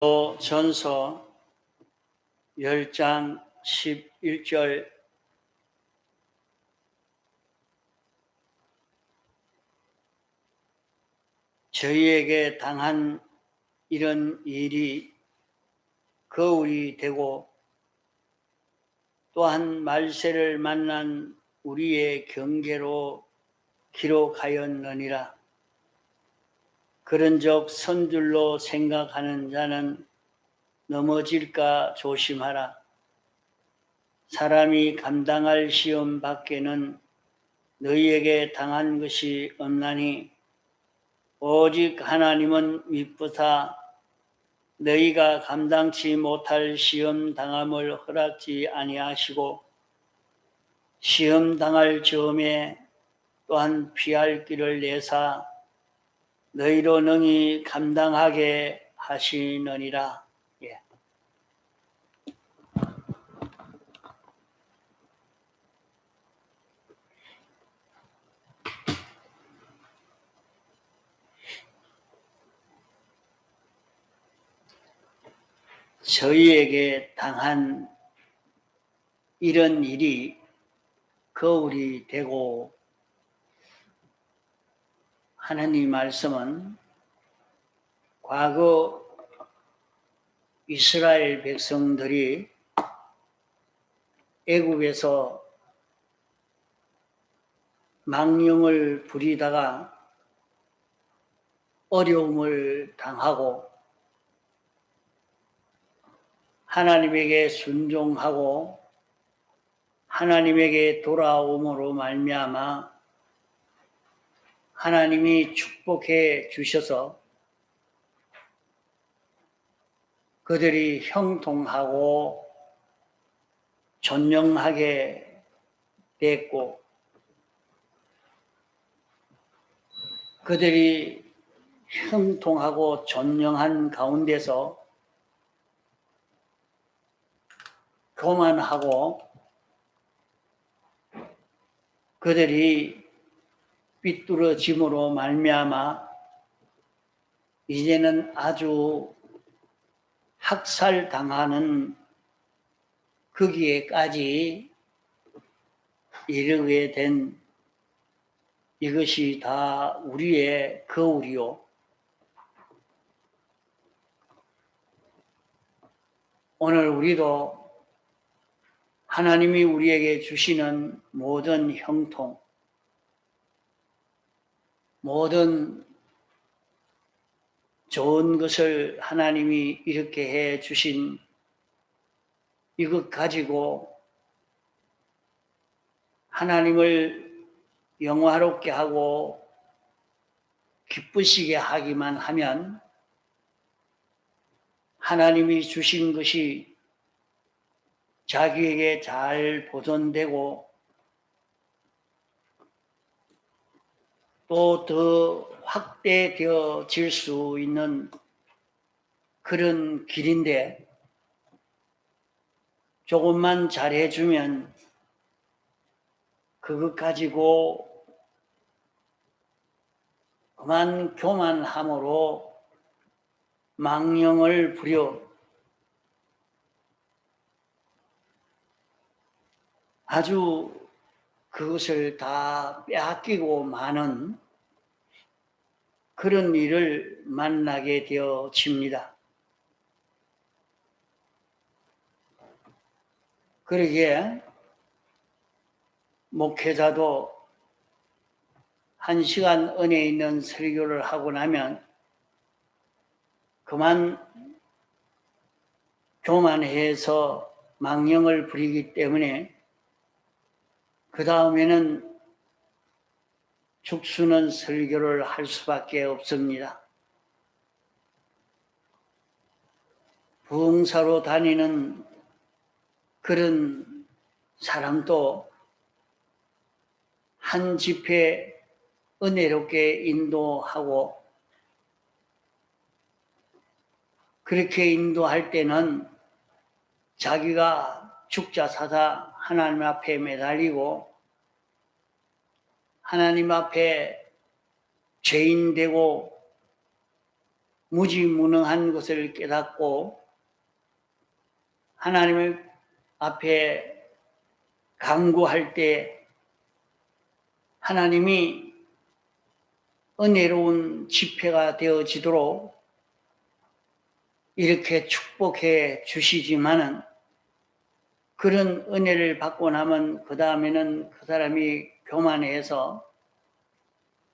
전서 10장 11절 저희에게 당한 이런 일이 거울이 되고 또한 말세를 만난 우리의 경계로 기록하였느니라. 그런즉 선줄로 생각하는 자는 넘어질까 조심하라. 사람이 감당할 시험 밖에는 너희에게 당한 것이 없나니 오직 하나님은 미쁘사 너희가 감당치 못할 시험 당함을 허락지 아니하시고 시험 당할 즈음에 또한 피할 길을 내사 너희로 능히 감당하게 하시느니라. 예. 저희에게 당한 이런 일이 거울이 되고, 하나님 말씀은 과거 이스라엘 백성들이 애국에서 망령을 부리다가 어려움을 당하고 하나님에게 순종하고 하나님에게 돌아옴으로 말미암아 하나님이 축복해 주셔서 그들이 형통하고 존영하게 됐고, 그들이 형통하고 존영한 가운데서 교만하고 그들이 삐뚤어짐으로 말미암아 이제는 아주 학살당하는 거기에까지 이르게 된 이것이 다 우리의 거울이요. 오늘 우리도 하나님이 우리에게 주시는 모든 형통, 모든 좋은 것을 하나님이 이렇게 해 주신 이것 가지고 하나님을 영화롭게 하고 기쁘시게 하기만 하면 하나님이 주신 것이 자기에게 잘 보존되고 또 더 확대되어질 수 있는 그런 길인데, 조금만 잘해주면 그것 가지고 그만 교만함으로 망령을 부려 아주 그것을 다 빼앗기고 마는 그런 일을 만나게 되어집니다. 그러기에 목회자도 1시간 은혜 있는 설교를 하고 나면 그만 교만해서 망령을 부리기 때문에 그 다음에는 죽수는 설교를 할 수밖에 없습니다. 부흥사로 다니는 그런 사람도 한 집회 은혜롭게 인도하고 그렇게 인도할 때는 자기가 죽자사자 하나님 앞에 매달리고 하나님 앞에 죄인 되고 무지무능한 것을 깨닫고 하나님 앞에 간구할 때 하나님이 은혜로운 집회가 되어지도록 이렇게 축복해 주시지만은 그런 은혜를 받고 나면 그 다음에는 그 사람이 교만해서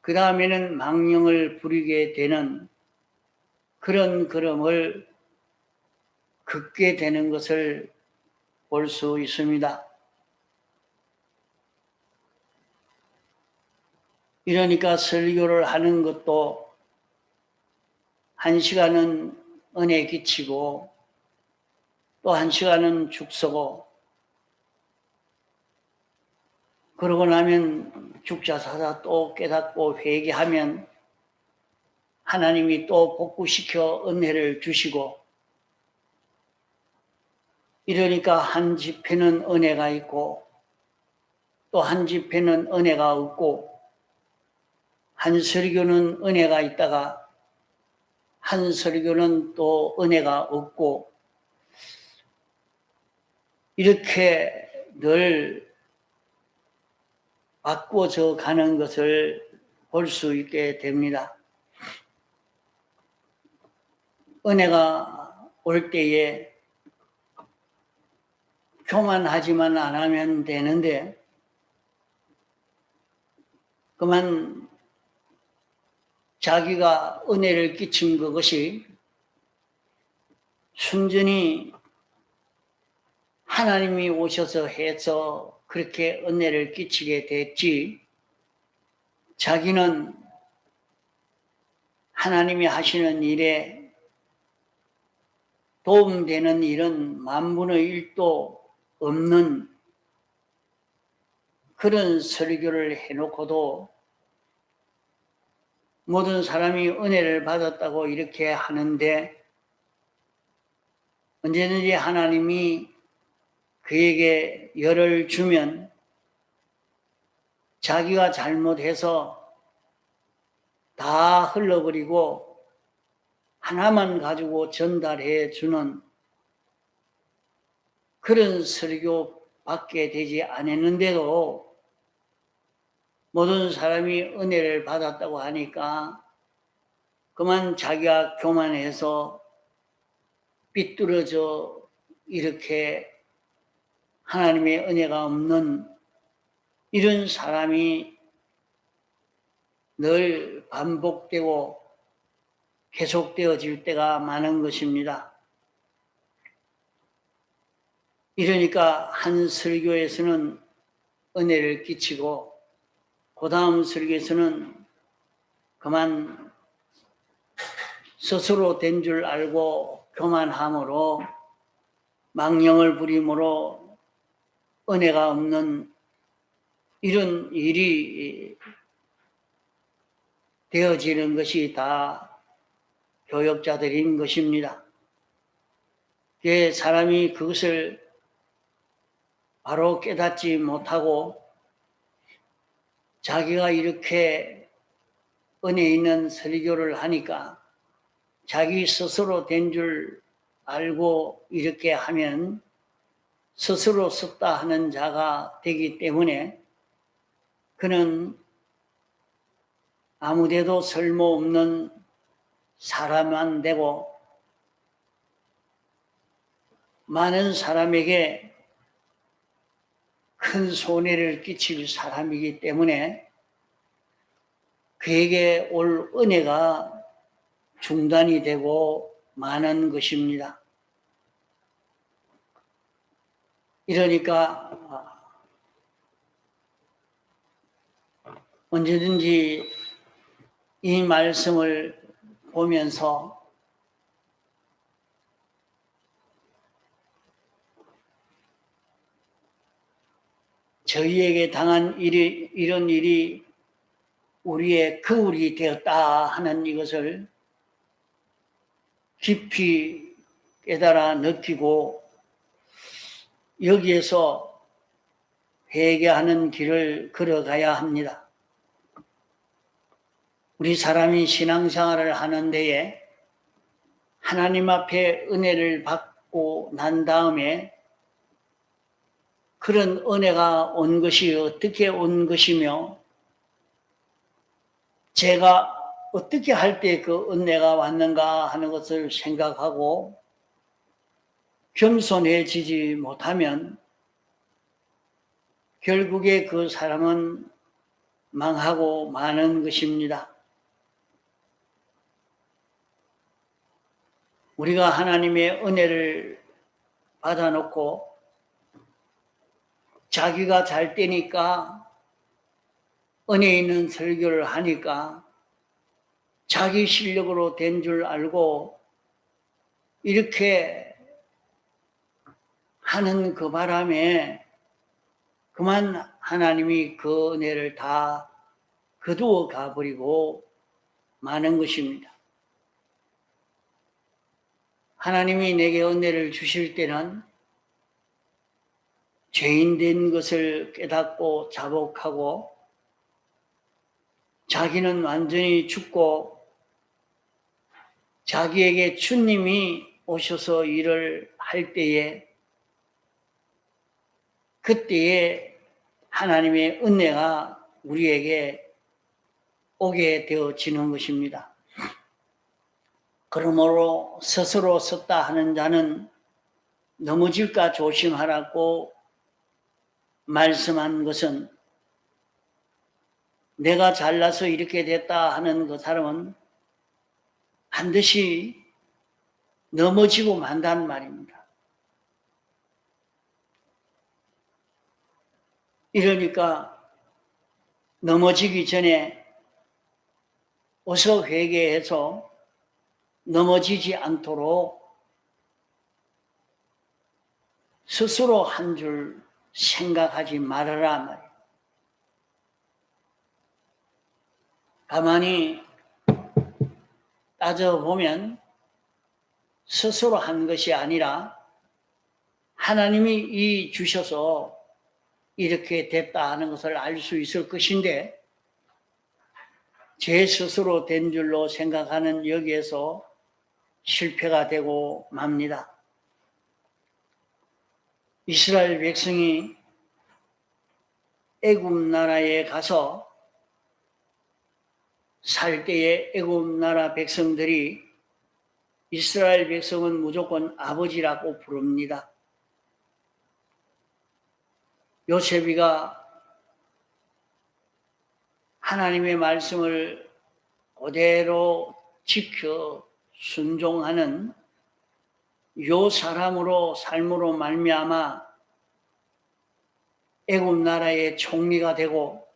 그 다음에는 망령을 부리게 되는 그런 걸음을 긋게 되는 것을 볼 수 있습니다. 이러니까 설교를 하는 것도 1시간은 은혜 끼치고 또 1시간은 죽서고 그러고 나면 죽자사자 또 깨닫고 회개하면 하나님이 또 복구시켜 은혜를 주시고 이러니까 한 집회는 은혜가 있고 또 한 집회는 은혜가 없고 한 설교는 은혜가 있다가 한 설교는 또 은혜가 없고 이렇게 늘 바꾸어져 가는 것을 볼 수 있게 됩니다. 은혜가 올 때에 교만하지만 안 하면 되는데 그만 자기가 은혜를 끼친 그것이 순전히 하나님이 오셔서 해서 그렇게 은혜를 끼치게 됐지 자기는 하나님이 하시는 일에 도움되는 일은 만분의 1도 없는 그런 설교를 해놓고도 모든 사람이 은혜를 받았다고 이렇게 하는데 언제든지 하나님이 그에게 열을 주면 자기가 잘못해서 다 흘러버리고 하나만 가지고 전달해 주는 그런 설교 받게 되지 않았는데도 모든 사람이 은혜를 받았다고 하니까 그만 자기가 교만해서 삐뚤어져 이렇게 하나님의 은혜가 없는 이런 사람이 늘 반복되고 계속되어질 때가 많은 것입니다. 이러니까 한 설교에서는 은혜를 끼치고 그 다음 설교에서는 그만 스스로 된 줄 알고 교만함으로 망령을 부림으로 은혜가 없는 이런 일이 되어지는 것이 다 교역자들인 것입니다. 사람이 그것을 바로 깨닫지 못하고 자기가 이렇게 은혜 있는 설교를 하니까 자기 스스로 된 줄 알고 이렇게 하면 스스로 썼다 하는 자가 되기 때문에 그는 아무데도 쓸모없는 사람만 되고 많은 사람에게 큰 손해를 끼칠 사람이기 때문에 그에게 올 은혜가 중단이 되고 많은 것입니다. 이러니까 언제든지 이 말씀을 보면서 저희에게 당한 이런 일이 우리의 거울이 되었다 하는 이것을 깊이 깨달아 느끼고 여기에서 회개하는 길을 걸어가야 합니다. 우리 사람이 신앙생활을 하는 데에 하나님 앞에 은혜를 받고 난 다음에 그런 은혜가 온 것이 어떻게 온 것이며 제가 어떻게 할 때 그 은혜가 왔는가 하는 것을 생각하고 겸손해지지 못하면 결국에 그 사람은 망하고 마는 것입니다. 우리가 하나님의 은혜를 받아놓고 자기가 잘 되니까 은혜 있는 설교를 하니까 자기 실력으로 된 줄 알고 이렇게 하는 그 바람에 그만 하나님이 그 은혜를 다 거두어 가버리고 마는 것입니다. 하나님이 내게 은혜를 주실 때는 죄인 된 것을 깨닫고 자복하고 자기는 완전히 죽고 자기에게 주님이 오셔서 일을 할 때에 그때에 하나님의 은혜가 우리에게 오게 되어지는 것입니다. 그러므로 스스로 섰다 하는 자는 넘어질까 조심하라고 말씀한 것은 내가 잘나서 이렇게 됐다 하는 그 사람은 반드시 넘어지고 만다는 말입니다. 이러니까 넘어지기 전에 어서 회개해서 넘어지지 않도록 스스로 한 줄 생각하지 말아라 말이에요. 가만히 따져보면 스스로 한 것이 아니라 하나님이 이 주셔서 이렇게 됐다 하는 것을 알 수 있을 것인데 제 스스로 된 줄로 생각하는 여기에서 실패가 되고 맙니다. 이스라엘 백성이 애굽 나라에 가서 살 때에 애굽 나라 백성들이 이스라엘 백성은 무조건 아버지라고 부릅니다. 요셉이가 하나님의 말씀을 그대로 지켜 순종하는 요 사람으로 삶으로 말미암아 애굽 나라의 총리가 되고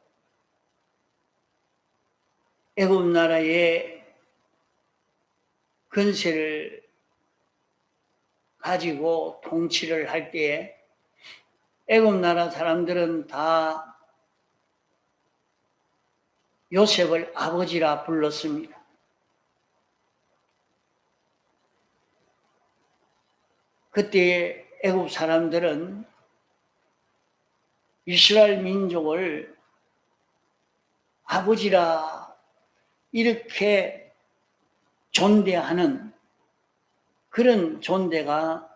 애굽 나라의 권세를 가지고 통치를 할 때에 애굽 나라 사람들은 다 요셉을 아버지라 불렀습니다. 그때 애굽 사람들은 이스라엘 민족을 아버지라 이렇게 존대하는 그런 존대가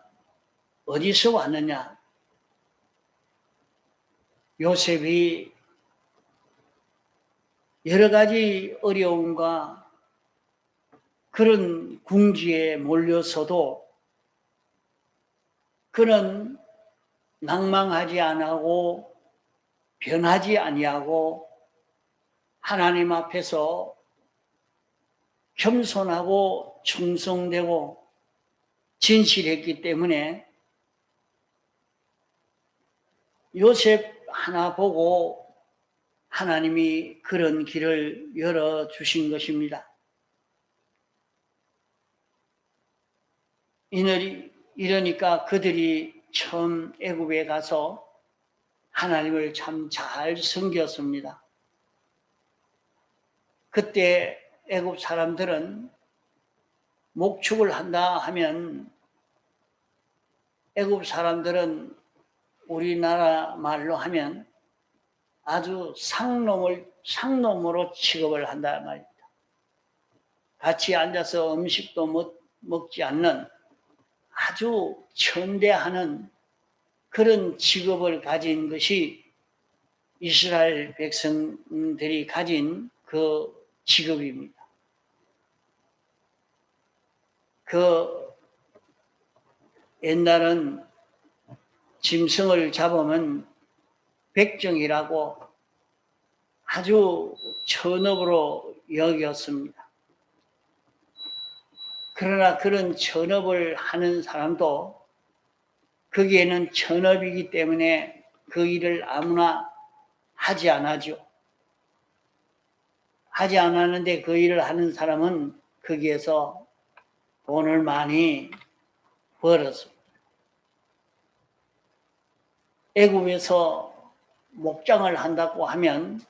어디서 왔느냐? 요셉이 여러 가지 어려움과 그런 궁지에 몰려서도 그는 낭망하지 아니하고 변하지 아니하고 하나님 앞에서 겸손하고 충성되고 진실했기 때문에 요셉 하나 보고 하나님이 그런 길을 열어주신 것입니다. 이러니까 그들이 처음 애굽에 가서 하나님을 참 잘 섬겼습니다. 그때 애굽 사람들은 목축을 한다 하면 애굽 사람들은 우리나라 말로 하면 아주 상놈으로 취급을 한다 말입니다. 같이 앉아서 음식도 먹지 않는 아주 천대하는 그런 직업을 가진 것이 이스라엘 백성들이 가진 그 직업입니다. 그 옛날은 짐승을 잡으면 백정이라고 아주 천업으로 여겼습니다. 그러나 그런 천업을 하는 사람도 거기에는 천업이기 때문에 그 일을 아무나 하지 않았죠. 하지 않았는데 그 일을 하는 사람은 거기에서 돈을 많이 벌었습니다. 애굽에서 목장을 한다고 하면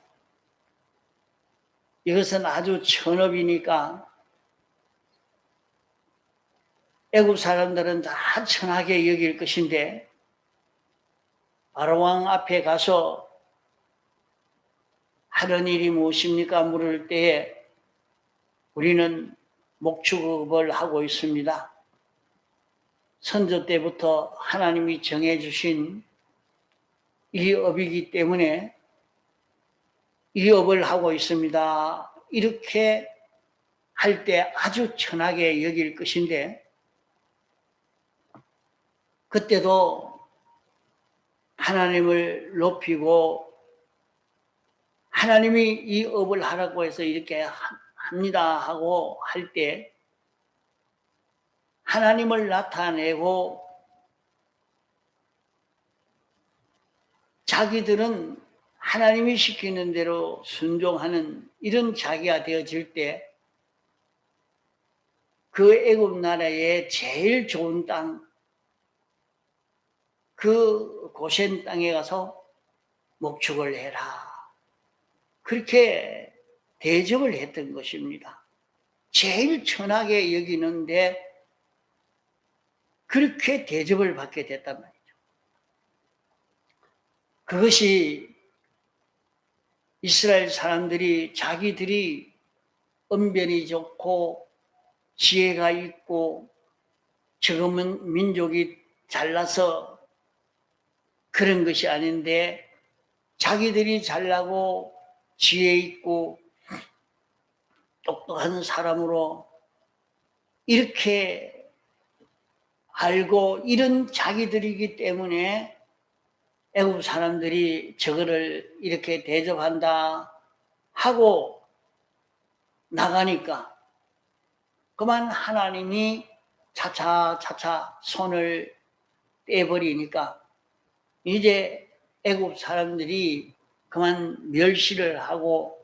이것은 아주 천업이니까 애굽 사람들은 다 천하게 여길 것인데 바로왕 앞에 가서 하는 일이 무엇입니까? 물을 때에 우리는 목축업을 하고 있습니다. 선조 때부터 하나님이 정해주신 이 업이기 때문에 이 업을 하고 있습니다. 이렇게 할 때 아주 천하게 여길 것인데 그때도 하나님을 높이고 하나님이 이 업을 하라고 해서 이렇게 합니다 하고 할 때 하나님을 나타내고 자기들은 하나님이 시키는 대로 순종하는 이런 자기가 되어질 때 그 애굽 나라의 제일 좋은 땅, 그 고센 땅에 가서 목축을 해라. 그렇게 대접을 했던 것입니다. 제일 천하게 여기는데 그렇게 대접을 받게 됐단 말이죠. 그것이 이스라엘 사람들이 자기들이 언변이 좋고 지혜가 있고 지금은 민족이 잘나서 그런 것이 아닌데 자기들이 잘나고 지혜 있고 똑똑한 사람으로 이렇게 알고 이런 자기들이기 때문에 애굽 사람들이 저거를 이렇게 대접한다 하고 나가니까 그만 하나님이 차차 손을 떼버리니까 이제 애굽 사람들이 그만 멸시를 하고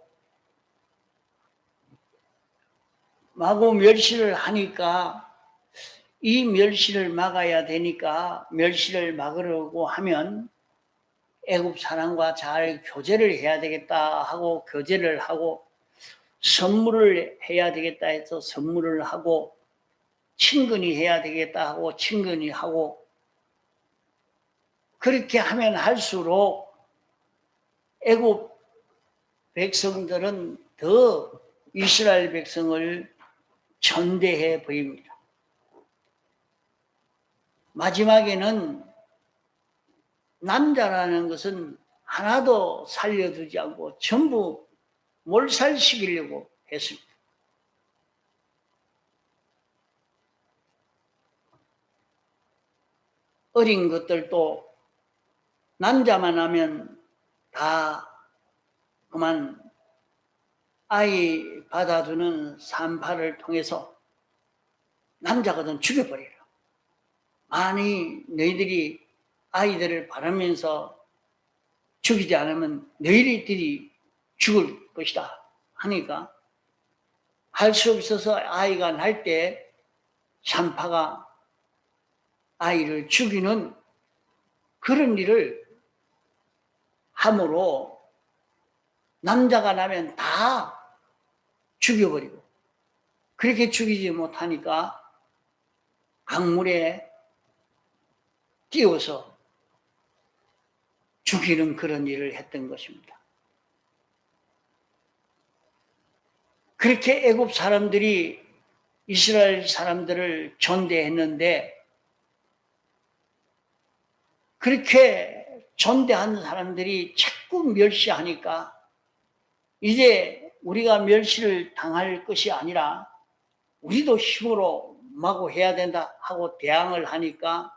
마구 멸시를 하니까 이 멸시를 막아야 되니까 멸시를 막으려고 하면 애굽 사람과 잘 교제를 해야 되겠다 하고 교제를 하고 선물을 해야 되겠다 해서 선물을 하고 친근히 해야 되겠다 하고 친근히 하고 그렇게 하면 할수록 애굽 백성들은 더 이스라엘 백성을 천대해 보입니다. 마지막에는 남자라는 것은 하나도 살려두지 않고 전부 몰살시키려고 했습니다. 어린 것들도 남자만 하면 다 그만 아이 받아주는 산파를 통해서 남자거든 죽여버리라. 아니 너희들이 아이들을 바라면서 죽이지 않으면 너희들이 죽을 것이다 하니까 할 수 없어서 아이가 날 때 산파가 아이를 죽이는 그런 일을 함으로 남자가 나면 다 죽여버리고 그렇게 죽이지 못하니까 강물에 띄워서 죽이는 그런 일을 했던 것입니다. 그렇게 애굽 사람들이 이스라엘 사람들을 존대했는데 그렇게 존대한 사람들이 자꾸 멸시하니까 이제 우리가 멸시를 당할 것이 아니라 우리도 힘으로 마구 해야 된다 하고 대항을 하니까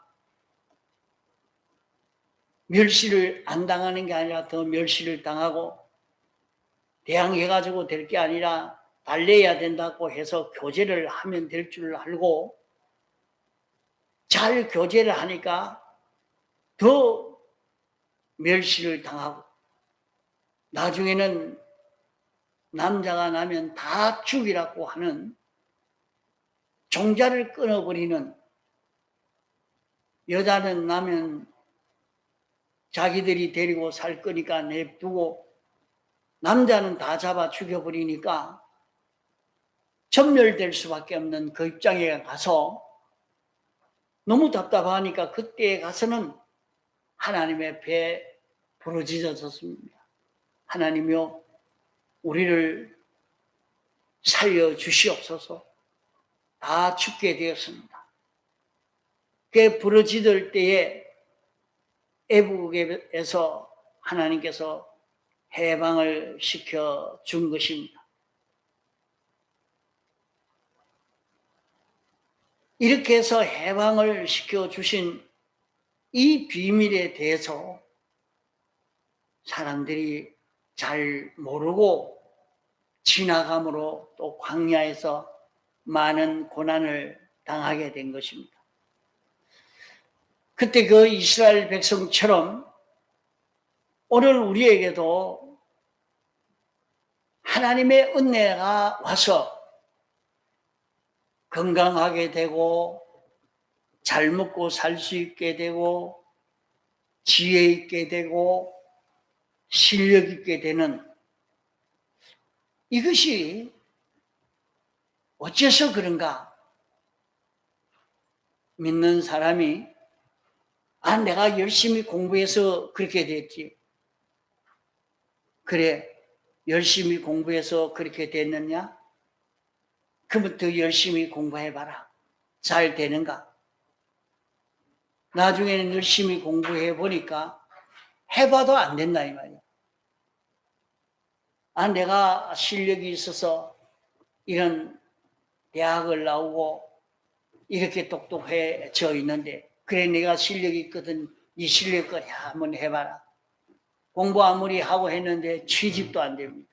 멸시를 안 당하는 게 아니라 더 멸시를 당하고 대항해가지고 될 게 아니라 달래야 된다고 해서 교제를 하면 될 줄 알고 잘 교제를 하니까 더 멸시를 당하고 나중에는 남자가 나면 다 죽이라고 하는 종자를 끊어버리는 여자는 나면 자기들이 데리고 살 거니까 냅두고 남자는 다 잡아 죽여버리니까 전멸될 수밖에 없는 그 입장에 가서 너무 답답하니까 그때에 가서는 하나님의 배에 부르짖었습니다. 하나님이여 우리를 살려주시옵소서. 다 죽게 되었습니다. 그 부르짖을 때에 애국에서 하나님께서 해방을 시켜준 것입니다. 이렇게 해서 해방을 시켜주신 이 비밀에 대해서 사람들이 잘 모르고 지나감으로 또 광야에서 많은 고난을 당하게 된 것입니다. 그때 그 이스라엘 백성처럼 오늘 우리에게도 하나님의 은혜가 와서 건강하게 되고 잘 먹고 살 수 있게 되고 지혜 있게 되고 실력 있게 되는 이것이 어째서 그런가? 믿는 사람이 내가 열심히 공부해서 그렇게 됐지. 그래, 열심히 공부해서 그렇게 됐느냐? 그러면 더 열심히 공부해봐라. 잘 되는가? 나중에는 열심히 공부해보니까 해봐도 안 된다 이 말이야. 내가 실력이 있어서 이런 대학을 나오고 이렇게 똑똑해져 있는데 그래 내가 실력이 있거든 이 실력 거야 한번 해봐라. 공부 아무리 하고 했는데 취직도 안 됩니다.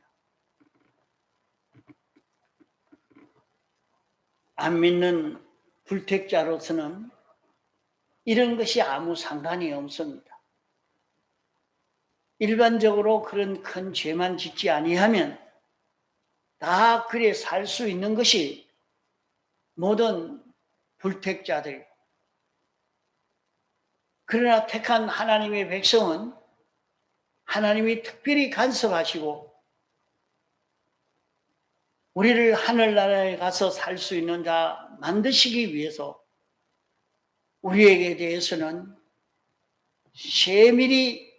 안 믿는 불택자로서는 이런 것이 아무 상관이 없습니다. 일반적으로 그런 큰 죄만 짓지 아니하면 다 그래 살 수 있는 것이 모든 불택자들. 그러나 택한 하나님의 백성은 하나님이 특별히 간섭하시고 우리를 하늘나라에 가서 살 수 있는 자 만드시기 위해서 우리에게 대해서는 세밀히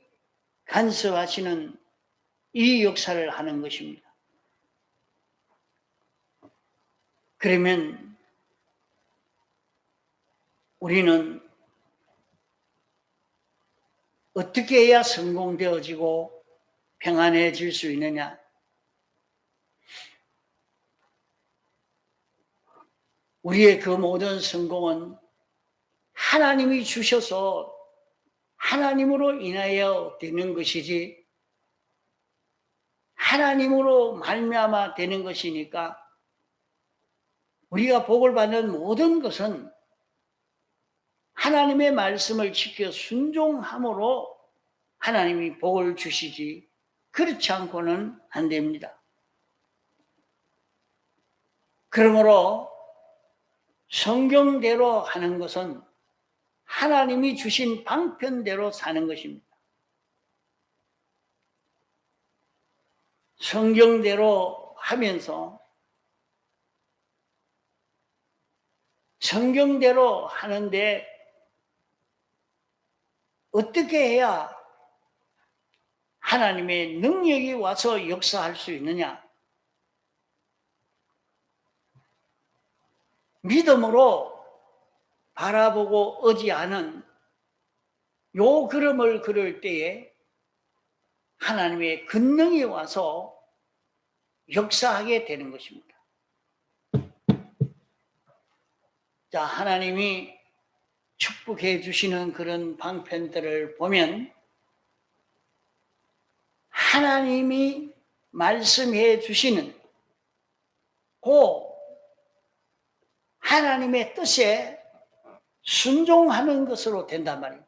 간섭하시는 이 역사를 하는 것입니다. 그러면 우리는 어떻게 해야 성공되어지고 평안해질 수 있느냐? 우리의 그 모든 성공은 하나님이 주셔서 하나님으로 인하여 되는 것이지 하나님으로 말미암아 되는 것이니까 우리가 복을 받는 모든 것은 하나님의 말씀을 지켜 순종함으로 하나님이 복을 주시지 그렇지 않고는 안 됩니다. 그러므로 성경대로 하는 것은 하나님이 주신 방편대로 사는 것입니다. 성경대로 하면서 성경대로 하는데 어떻게 해야 하나님의 능력이 와서 역사할 수 있느냐? 믿음으로 바라보고 의지하는 요 걸음을 걸을 때에 하나님의 권능이 와서 역사하게 되는 것입니다. 자, 하나님이 축복해 주시는 그런 방편들을 보면 하나님이 말씀해 주시는 그 하나님의 뜻에 순종하는 것으로 된단 말이에요.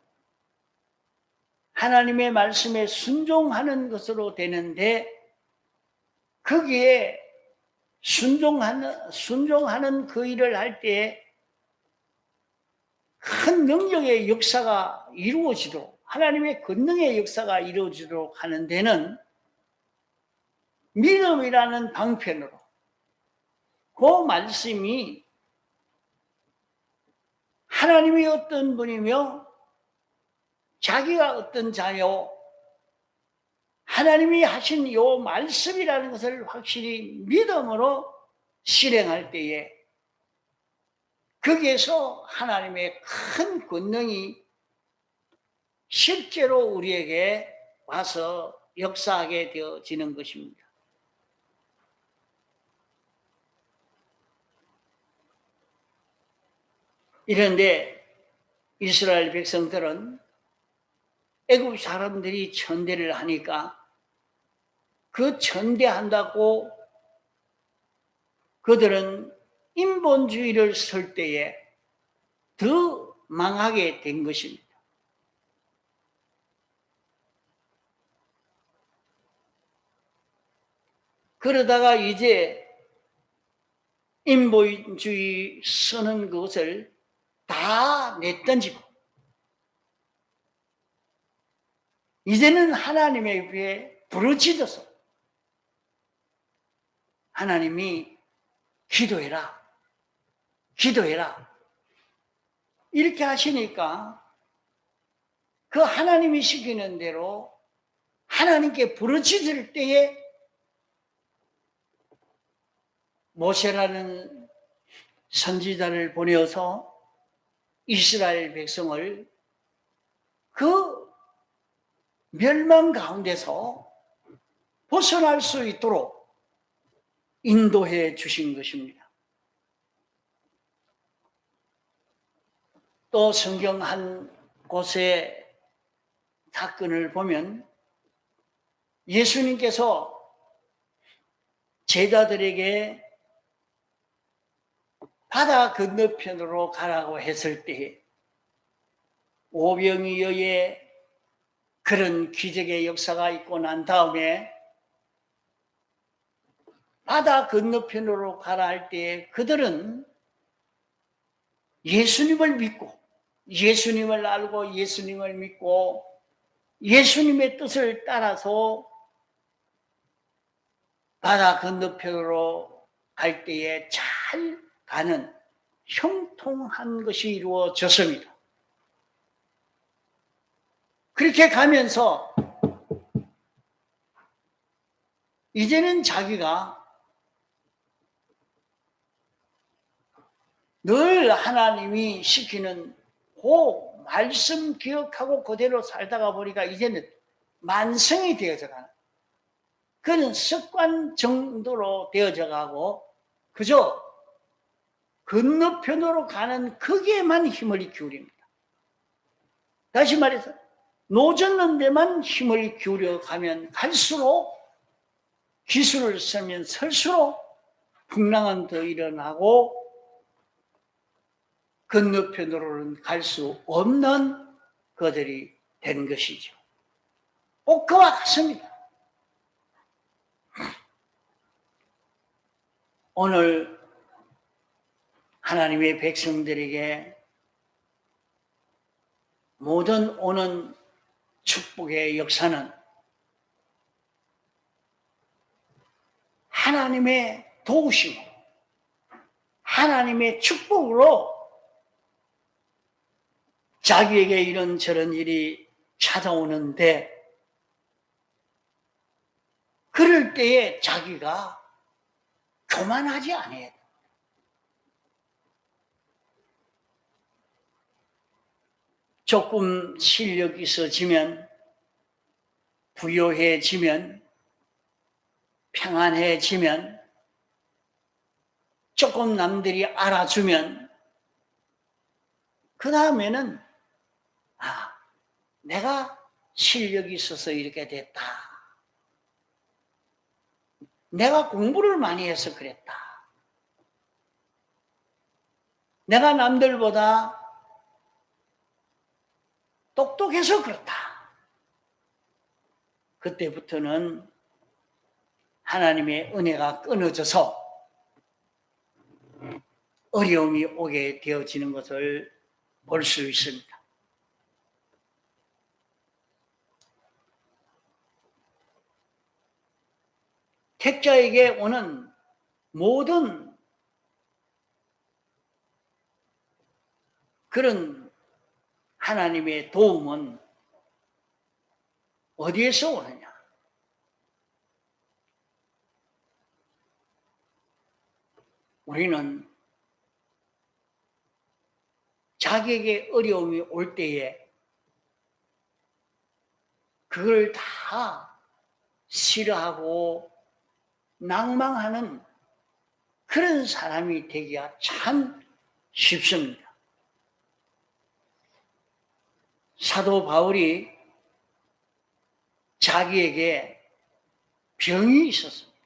하나님의 말씀에 순종하는 것으로 되는데 거기에 순종하는 그 일을 할 때에 큰 능력의 역사가 이루어지도록 하나님의 권능의 역사가 이루어지도록 하는 데는 믿음이라는 방편으로 그 말씀이 하나님이 어떤 분이며 자기가 어떤 자요 하나님이 하신 요 말씀이라는 것을 확실히 믿음으로 실행할 때에 거기에서 하나님의 큰 권능이 실제로 우리에게 와서 역사하게 되어지는 것입니다. 이런데 이스라엘 백성들은 애굽 사람들이 천대를 하니까 그 천대한다고 그들은 인본주의를 설 때에 더 망하게 된 것입니다. 그러다가 이제 인본주의 쓰는 것을 다 내던지고 이제는 하나님에게 부르짖어서 하나님이 기도해라 이렇게 하시니까 그 하나님이 시키는 대로 하나님께 부르짖을 때에 모세라는 선지자를 보내어서 이스라엘 백성을 그 멸망 가운데서 벗어날 수 있도록 인도해 주신 것입니다. 또 성경 한 곳의 사건을 보면 예수님께서 제자들에게 바다 건너편으로 가라고 했을 때 오병이어의 그런 기적의 역사가 있고 난 다음에 바다 건너편으로 가라 할 때 그들은 예수님을 믿고 예수님을 알고 예수님을 믿고 예수님의 뜻을 따라서 바다 건너편으로 갈 때에 잘 가는 형통한 것이 이루어졌습니다. 그렇게 가면서 이제는 자기가 늘 하나님이 시키는 그 말씀 기억하고 그대로 살다가 보니까 이제는 만성이 되어져 가는 그런 습관 정도로 되어져 가고 그저 건너편으로 가는 거기에만 힘을 기울입니다. 다시 말해서 노젓는 데만 힘을 기울여 가면 갈수록 기술을 쓰면 설수록 풍랑은 더 일어나고 건너편으로는 갈 수 없는 것들이 된 것이죠. 꼭 그와 같습니다. 오늘 하나님의 백성들에게 모든 오는 축복의 역사는 하나님의 도우심, 하나님의 축복으로 자기에게 이런저런 일이 찾아오는데 그럴 때에 자기가 교만하지 않아야 돼. 조금 실력이 있어지면, 부유해지면, 평안해지면, 조금 남들이 알아주면, 그 다음에는 내가 실력이 있어서 이렇게 됐다. 내가 공부를 많이 해서 그랬다. 내가 남들보다 똑똑해서 그렇다. 그때부터는 하나님의 은혜가 끊어져서 어려움이 오게 되어지는 것을 볼 수 있습니다. 택자에게 오는 모든 그런 하나님의 도움은 어디에서 오느냐? 우리는 자기에게 어려움이 올 때에 그걸 다 싫어하고 낭망하는 그런 사람이 되기가 참 쉽습니다. 사도 바울이 자기에게 병이 있었습니다.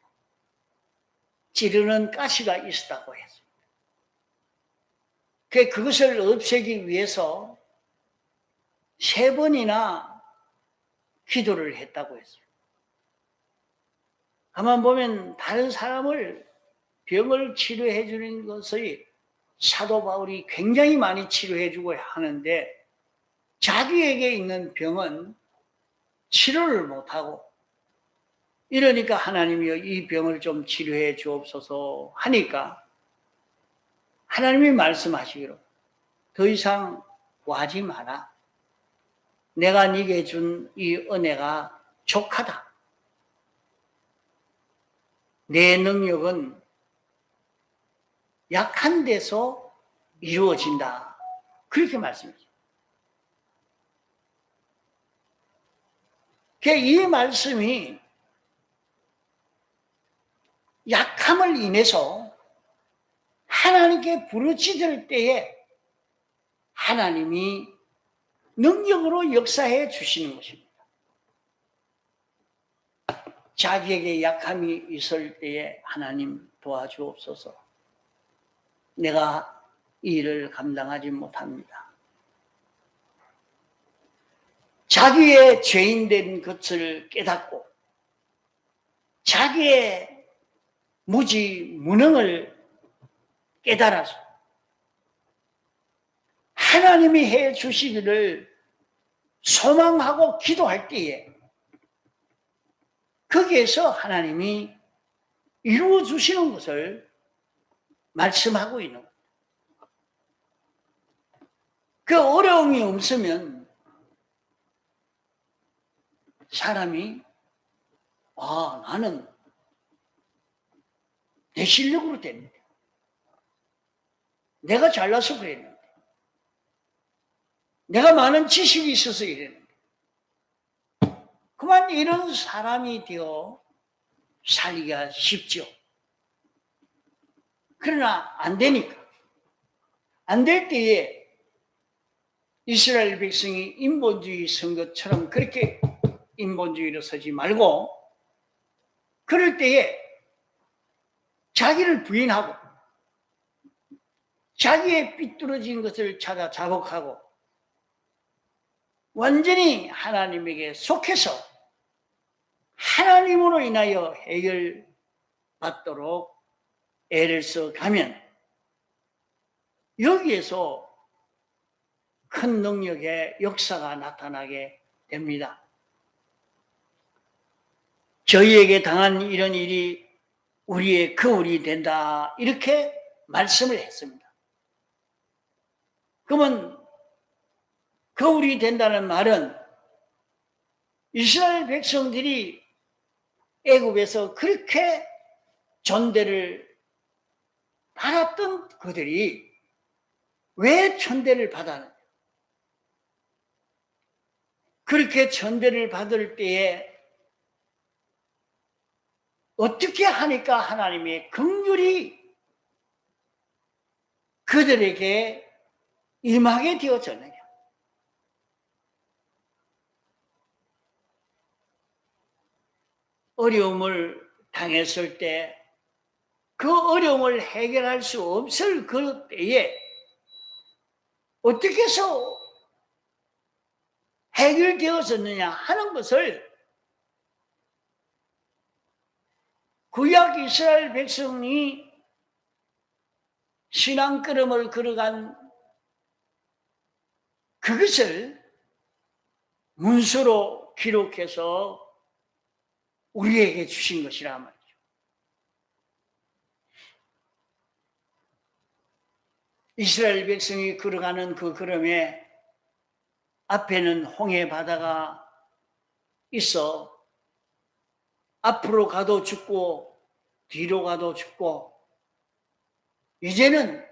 찌르는 가시가 있었다고 했습니다. 그것을 없애기 위해서 3번이나 기도를 했다고 했습니다. 가만 보면 다른 사람을 병을 치료해 주는 것을 사도 바울이 굉장히 많이 치료해 주고 하는데 자기에게 있는 병은 치료를 못하고, 이러니까 하나님이 이 병을 좀 치료해 주옵소서 하니까 하나님이 말씀하시기로 더 이상 구하지 마라. 내가 네게 준 이 은혜가 족하다. 내 능력은 약한 데서 이루어진다. 그렇게 말씀하셨어요. 이 말씀이 약함을 인해서 하나님께 부르짖을 때에 하나님이 능력으로 역사해 주시는 것입니다. 자기에게 약함이 있을 때에 하나님 도와주옵소서. 내가 이 일을 감당하지 못합니다. 자기의 죄인된 것을 깨닫고 자기의 무능을 깨달아서 하나님이 해 주시기를 소망하고 기도할 때에 거기에서 하나님이 이루어 주시는 것을 말씀하고 있는 거예요. 그 어려움이 없으면 사람이 나는 내 실력으로 됐는데, 내가 잘나서 그랬는데, 내가 많은 지식이 있어서 이랬는데, 그만 이런 사람이 되어 살기가 쉽죠. 그러나 안 되니까, 안 될 때에 이스라엘 백성이 인본주의 선 것처럼 그렇게 인본주의로 서지 말고, 그럴 때에 자기를 부인하고 자기의 삐뚤어진 것을 찾아 자복하고 완전히 하나님에게 속해서 하나님으로 인하여 해결받도록 애를 써가면 여기에서 큰 능력의 역사가 나타나게 됩니다. 저희에게 당한 이런 일이 우리의 거울이 된다, 이렇게 말씀을 했습니다. 그러면 거울이 된다는 말은 이스라엘 백성들이 애굽에서 그렇게 존대를 받았던 그들이 왜 천대를 받았느냐? 그렇게 천대를 받을 때에 어떻게 하니까 하나님의 긍휼이 그들에게 임하게 되어졌느냐. 어려움을 당했을 때 그 어려움을 해결할 수 없을 그 때에 어떻게 해서 해결되어졌느냐 하는 것을 구약 이스라엘 백성이 신앙걸음을 걸어간 그것을 문서로 기록해서 우리에게 주신 것이라 말이죠. 이스라엘 백성이 걸어가는 그 걸음에 앞에는 홍해 바다가 있어 앞으로 가도 죽고 뒤로 가도 죽고 이제는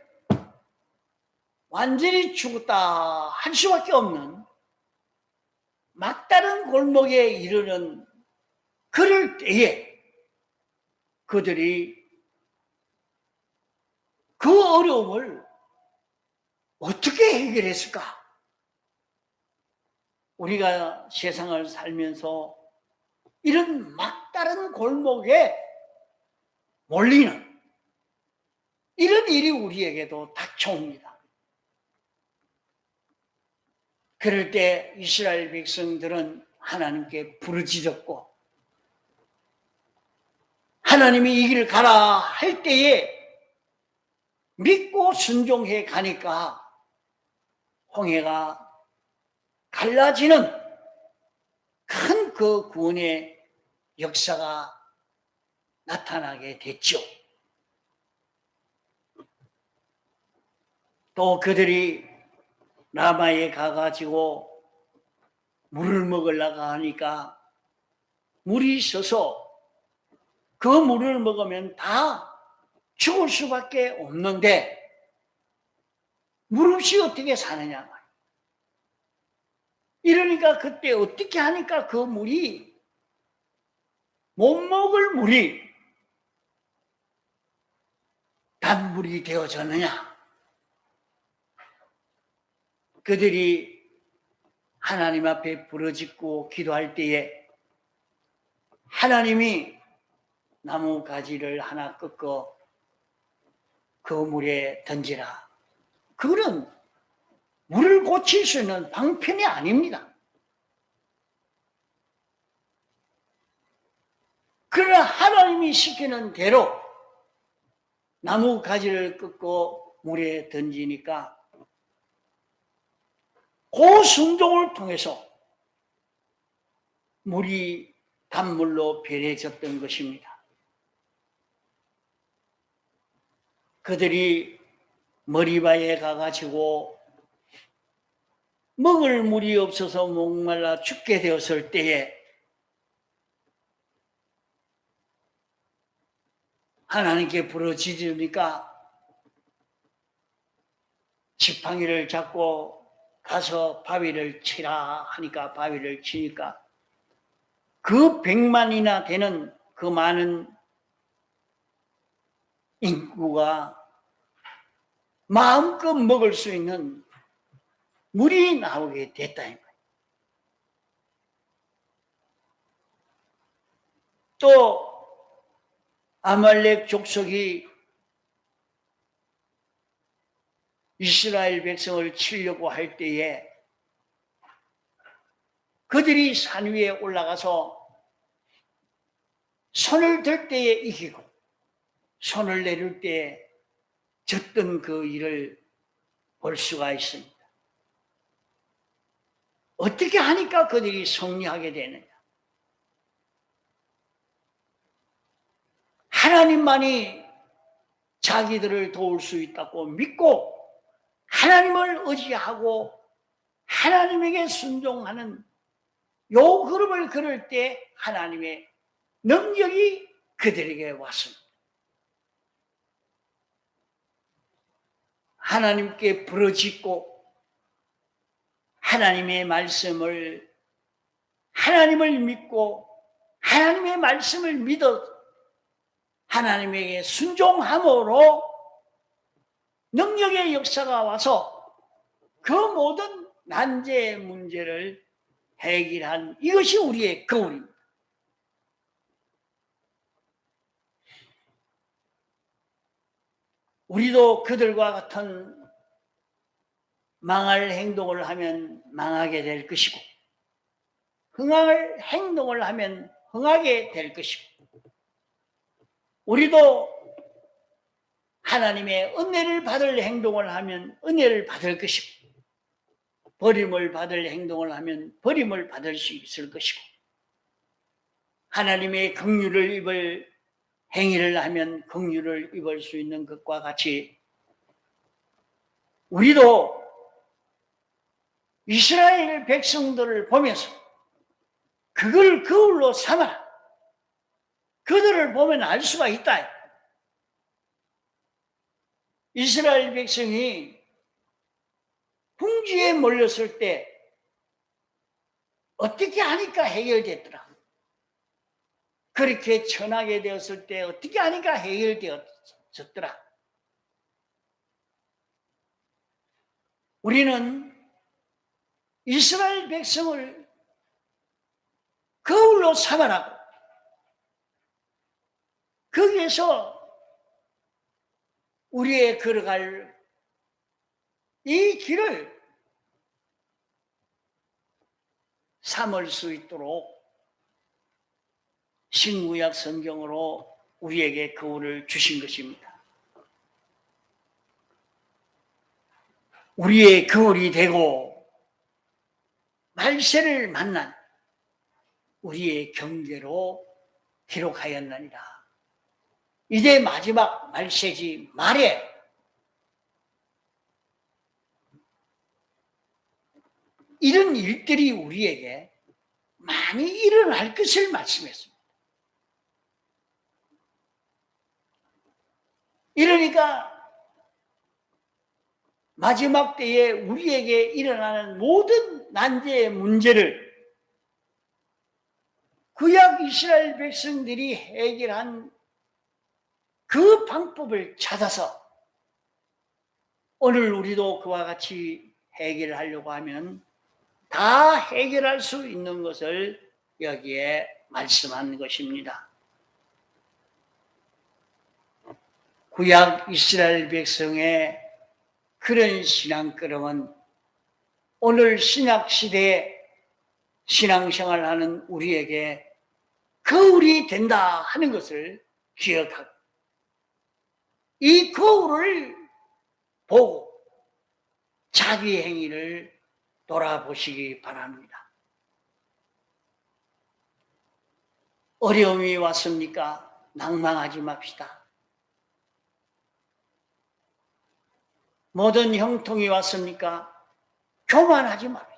완전히 죽었다 할 수밖에 없는 막다른 골목에 이르는 그럴 때에 그들이 그 어려움을 어떻게 해결했을까? 우리가 세상을 살면서 이런 막다른 골목에 몰리는 이런 일이 우리에게도 닥쳐옵니다. 그럴 때 이스라엘 백성들은 하나님께 부르짖었고 하나님이 이 길 가라 할 때에 믿고 순종해 가니까 홍해가 갈라지는 큰 그 구원의 역사가 나타나게 됐죠. 또 그들이 라마에 가가지고 물을 먹으려고 하니까 물이 있어서 그 물을 먹으면 다 죽을 수밖에 없는데 물 없이 어떻게 사느냐. 이러니까 그때 어떻게 하니까 그 물이 못 먹을 물이 단물이 되어졌느냐. 그들이 하나님 앞에 부르짖고 기도할 때에 하나님이 나무 가지를 하나 꺾어 그 물에 던지라. 그거는 물을 고칠 수 있는 방편이 아닙니다. 그러나 하나님이 시키는 대로 나무 가지를 꺾고 물에 던지니까 그 순종을 통해서 물이 단물로 변해졌던 것입니다. 그들이 머리바에 가가지고 먹을 물이 없어서 목말라 죽게 되었을 때에 하나님께 부르짖으니까 지팡이를 잡고 가서 바위를 치라 하니까 바위를 치니까 그 100만이나 되는 그 많은 인구가 마음껏 먹을 수 있는 물이 나오게 됐다. 또 아말렉 족속이 이스라엘 백성을 치려고 할 때에 그들이 산 위에 올라가서 손을 들 때에 이기고 손을 내릴 때에 졌던 그 일을 볼 수가 있습니다. 어떻게 하니까 그들이 승리하게 되느냐? 하나님만이 자기들을 도울 수 있다고 믿고 하나님을 의지하고 하나님에게 순종하는 요 걸음을 걸을 때 하나님의 능력이 그들에게 왔습니다. 하나님께 부르짖고 하나님의 말씀을 하나님을 믿고 하나님의 말씀을 믿어 하나님에게 순종함으로 능력의 역사가 와서 그 모든 난제 문제를 해결한 이것이 우리의 거울입니다. 우리도 그들과 같은 망할 행동을 하면 망하게 될 것이고 흥할 행동을 하면 흥하게 될 것이고 우리도 하나님의 은혜를 받을 행동을 하면 은혜를 받을 것이고 버림을 받을 행동을 하면 버림을 받을 수 있을 것이고 하나님의 긍휼을 입을 행위를 하면 긍휼을 입을 수 있는 것과 같이 우리도 이스라엘 백성들을 보면서 그걸 거울로 삼아라. 그들을 보면 알 수가 있다. 이스라엘 백성이 궁지에 몰렸을 때 어떻게 하니까 해결됐더라. 그렇게 처하게 되었을 때 어떻게 하니까 해결되었더라. 우리는 이스라엘 백성을 거울로 삼아라. 거기에서 우리의 걸어갈 이 길을 삼을 수 있도록 신구약 성경으로 우리에게 거울을 주신 것입니다. 우리의 거울이 되고 말세를 만난 우리의 경계로 기록하였느니라. 이제 마지막 말세지 말에 이런 일들이 우리에게 많이 일어날 것을 말씀했습니다. 이러니까 마지막 때에 우리에게 일어나는 모든 난제의 문제를 구약 이스라엘 백성들이 해결한 그 방법을 찾아서 오늘 우리도 그와 같이 해결하려고 하면 다 해결할 수 있는 것을 여기에 말씀한 것입니다. 구약 이스라엘 백성의 그런 신앙걸음은 오늘 신약시대에 신앙생활하는 우리에게 거울이 된다 하는 것을 기억하고 이 거울을 보고 자기 행위를 돌아보시기 바랍니다. 어려움이 왔습니까? 낭망하지 맙시다. 모든 형통이 왔습니까? 교만하지 맙시다.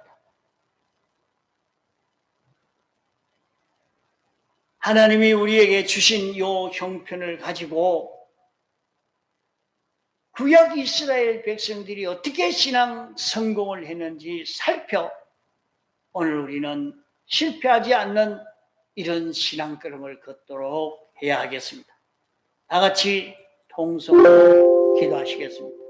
하나님이 우리에게 주신 이 형편을 가지고 구약 이스라엘 백성들이 어떻게 신앙 성공을 했는지 살펴 오늘 우리는 실패하지 않는 이런 신앙 걸음을 걷도록 해야 하겠습니다. 다 같이 통성으로 기도하시겠습니다.